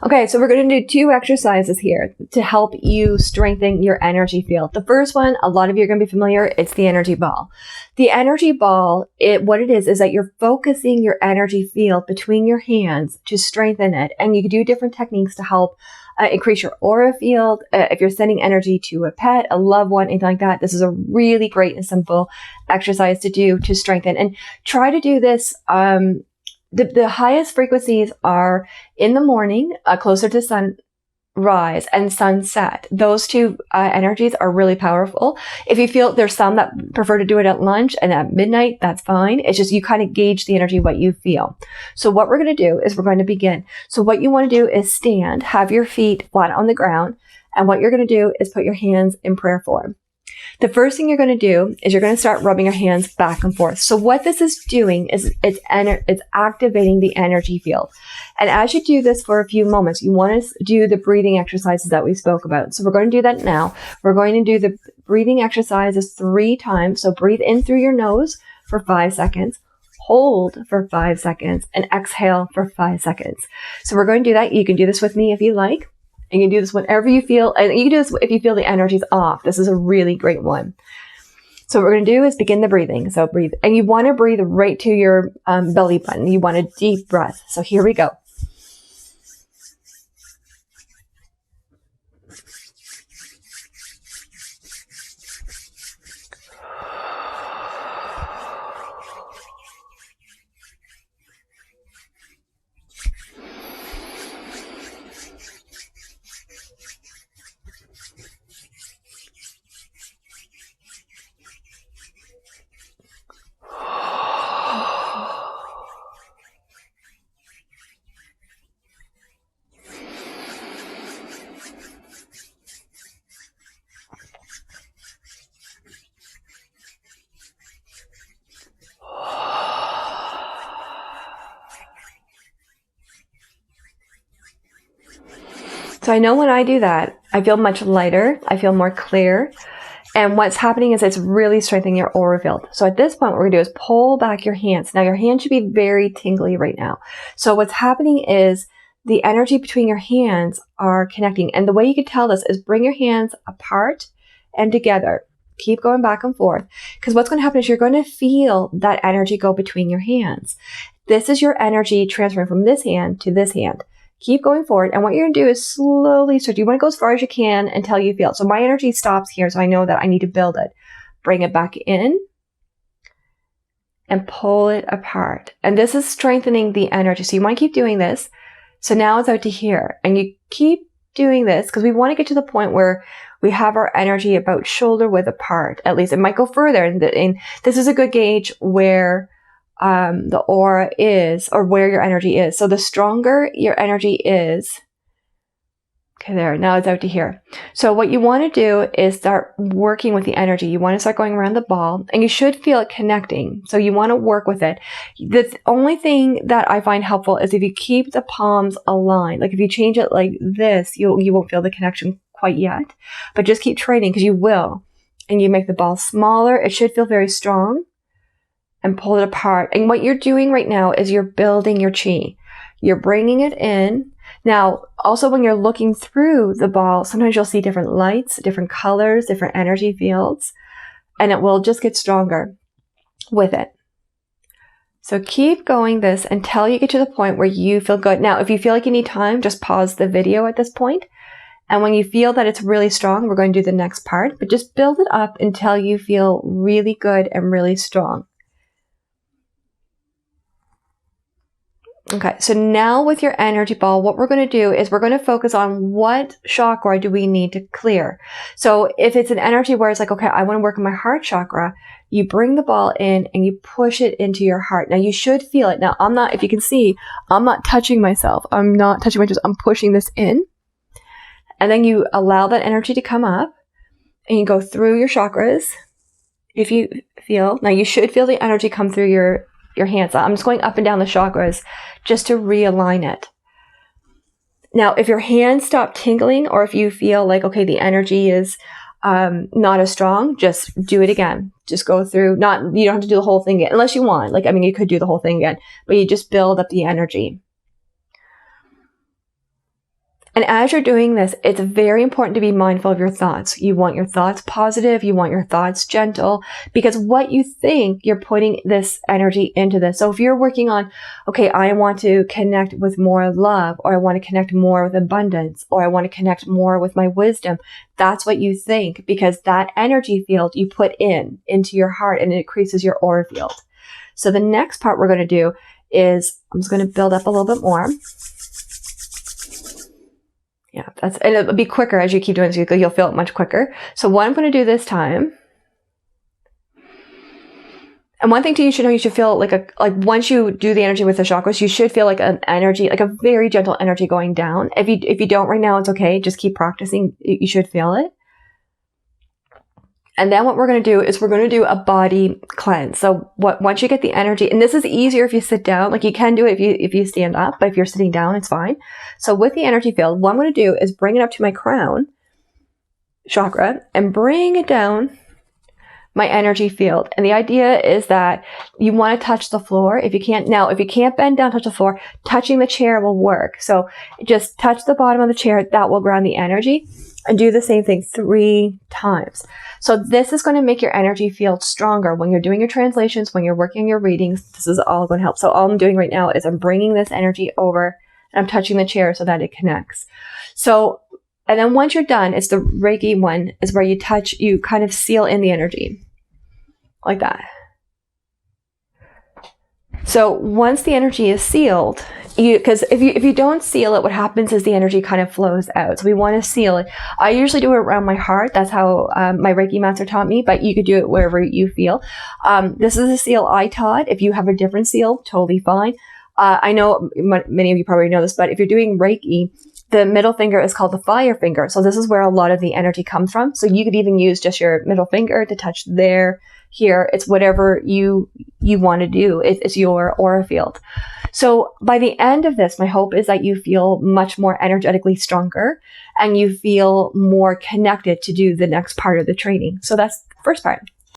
Okay, so we're going to do 2 exercises here to help you strengthen your energy field. The first one, a lot of you are going to be familiar, it's the energy ball. The energy ball, what it is that you're focusing your energy field between your hands to strengthen it. And you can do different techniques to help increase your aura field. If you're sending energy to a pet, a loved one, anything like that, this is a really great and simple exercise to do to strengthen. And try to do this. The highest frequencies are in the morning, closer to sunrise and sunset. Those 2 energies are really powerful. If you feel there's some that prefer to do it at lunch and at midnight, that's fine. It's just you kind of gauge the energy, what you feel. So what we're going to do is we're going to begin. So what you want to do is stand, have your feet flat on the ground. And what you're going to do is put your hands in prayer form. The first thing you're going to do is you're going to start rubbing your hands back and forth. So what this is doing is it's activating the energy field. And as you do this for a few moments, you want to do the breathing exercises that we spoke about. So we're going to do that now. We're going to do the breathing exercises 3 times. So breathe in through your nose for 5 seconds. Hold for 5 seconds and exhale for 5 seconds. So we're going to do that. You can do this with me if you like. You can do this whenever you feel, and you can do this if you feel the energy's off. This is a really great one. So what we're going to do is begin the breathing. So breathe, and you want to breathe right to your belly button. You want a deep breath. So here we go. So I know when I do that, I feel much lighter. I feel more clear. And what's happening is it's really strengthening your aura field. So at this point, what we're going to do is pull back your hands. Now your hands should be very tingly right now. So what's happening is the energy between your hands are connecting. And the way you can tell this is bring your hands apart and together. Keep going back and forth. Because what's going to happen is you're going to feel that energy go between your hands. This is your energy transferring from this hand to this hand. Keep going forward. And what you're going to do is slowly stretch. You want to go as far as you can until you feel it. So my energy stops here. So I know that I need to build it. Bring it back in and pull it apart. And this is strengthening the energy. So you want to keep doing this. So now it's out to here. And you keep doing this because we want to get to the point where we have our energy about shoulder width apart. At least it might go further. And this is a good gauge where the aura is, or where your energy is. So the stronger your energy is, okay, there, now it's out to here. So what you want to do is start working with the energy. You want to start going around the ball, and you should feel it connecting. So you want to work with it. The only thing that I find helpful is if you keep the palms aligned. Like if you change it like this, you won't feel the connection quite yet, but just keep training because you will. And you make the ball smaller. It should feel very strong. And pull it apart. And what you're doing right now is you're building your chi. You're bringing it in. Now, also when you're looking through the ball, sometimes you'll see different lights, different colors, different energy fields, and it will just get stronger with it. So keep going this until you get to the point where you feel good. Now, if you feel like you need time, just pause the video at this point. And when you feel that it's really strong, we're going to do the next part, but just build it up until you feel really good and really strong. Okay, so now with your energy ball, what we're going to do is we're going to focus on what chakra do we need to clear. So if it's an energy where it's like, okay, I want to work on my heart chakra, you bring the ball in and you push it into your heart. Now you should feel it. Now I'm not, if you can see, I'm not touching myself. I'm not touching my toes. I'm pushing this in. And then you allow that energy to come up and you go through your chakras. If you feel, now you should feel the energy come through your hands. I'm just going up and down the chakras just to realign it. Now, if your hands stop tingling or if you feel like, okay, the energy is not as strong, just do it again. Just go through, you don't have to do the whole thing again, unless you want. Like, I mean, you could do the whole thing again, but you just build up the energy. And as you're doing this, it's very important to be mindful of your thoughts. You want your thoughts positive. You want your thoughts gentle, because what you think, you're putting this energy into this. So if you're working on, okay, I want to connect with more love, or I want to connect more with abundance, or I want to connect more with my wisdom, that's what you think, because that energy field you put into your heart, and it increases your aura field. So the next part we're going to do is, I'm just going to build up a little bit more. Yeah, and it'll be quicker as you keep doing this. You'll feel it much quicker. So what I'm going to do this time, and one thing too, you should know, you should feel like once you do the energy with the chakras, you should feel like an energy, like a very gentle energy going down. If you don't right now, it's okay. Just keep practicing. You should feel it. And then what we're going to do is we're going to do a body cleanse. So once you get the energy, and this is easier if you sit down, like you can do it if you stand up, but if you're sitting down, it's fine. So with the energy field, what I'm going to do is bring it up to my crown chakra and bring it down my energy field. And the idea is that you want to touch the floor. If you can't bend down, touch the floor, touching the chair will work. So just touch the bottom of the chair. That will ground the energy. And do the same thing 3 times. So this is going to make your energy field stronger when you're doing your translations, when you're working your readings. This is all going to help. So all I'm doing right now is I'm bringing this energy over and I'm touching the chair so that it connects. So, and then once you're done, it's the Reiki one, is where you kind of seal in the energy like that. So once the energy is sealed, because if you don't seal it, what happens is the energy kind of flows out. So we want to seal it. I usually do it around my heart. That's how my Reiki master taught me, but you could do it wherever you feel. This is a seal I taught. If you have a different seal, totally fine. I know many of you probably know this, but if you're doing Reiki, the middle finger is called the fire finger. So this is where a lot of the energy comes from. So you could even use just your middle finger to touch there, here. It's whatever you want to do. It's your aura field. So by the end of this, my hope is that you feel much more energetically stronger and you feel more connected to do the next part of the training. So that's the first part.